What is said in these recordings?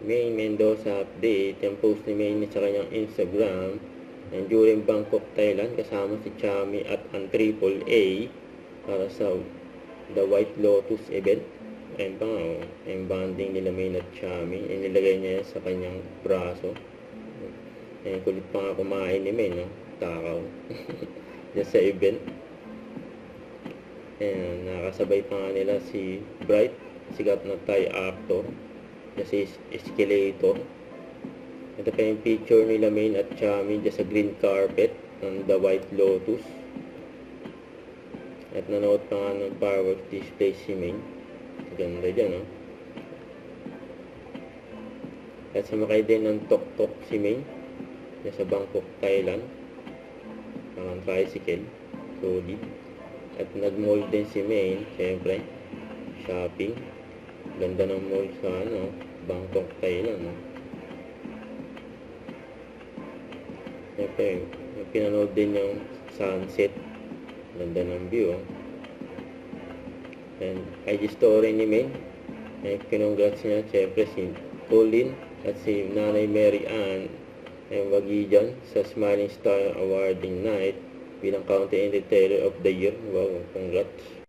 May Mendoza update. Yung post ni May sa kanyang Instagram. And during Bangkok, Thailand, kasama si Chami at ang AAA para sa The White Lotus event. Ayun pa nga, yung bonding nila May at Chami. Inilagay niya sa kanyang braso. Ayun, kulit pa nga kumain ni May, no? Takaw. Diyan sa event. Ayan, nakasabay pa nga nila si Bright, sikat na Thai actor, si Escalator. Ito pa yung picture nila Main at Chami dyan sa green carpet ng The White Lotus. At nanood pa nga ng fireworks display si Main. Ganda dyan, no? At sumakay din ng tok-tok si Main dyan sa Bangkok, Thailand. Ang tricycle, solid. At nag-mall din si Main, siyempre, shopping. Ganda ng mall sa Bangkok, Thailand, no? Siyempre, pinanood din yung sunset. Ganda ng view, oh. And IG story ni Main, kinongrats niya, siyempre, si Colin at si Nanay Mary Ann wagi dyan sa Smiling Star Awarding Night bilang Content Retailer of the Year. Wow, congrats.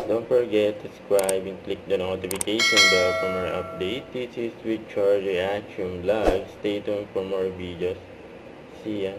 Don't forget to subscribe and click the notification bell for more updates. This is with Charge Reaction Live. Stay tuned for more videos. See ya.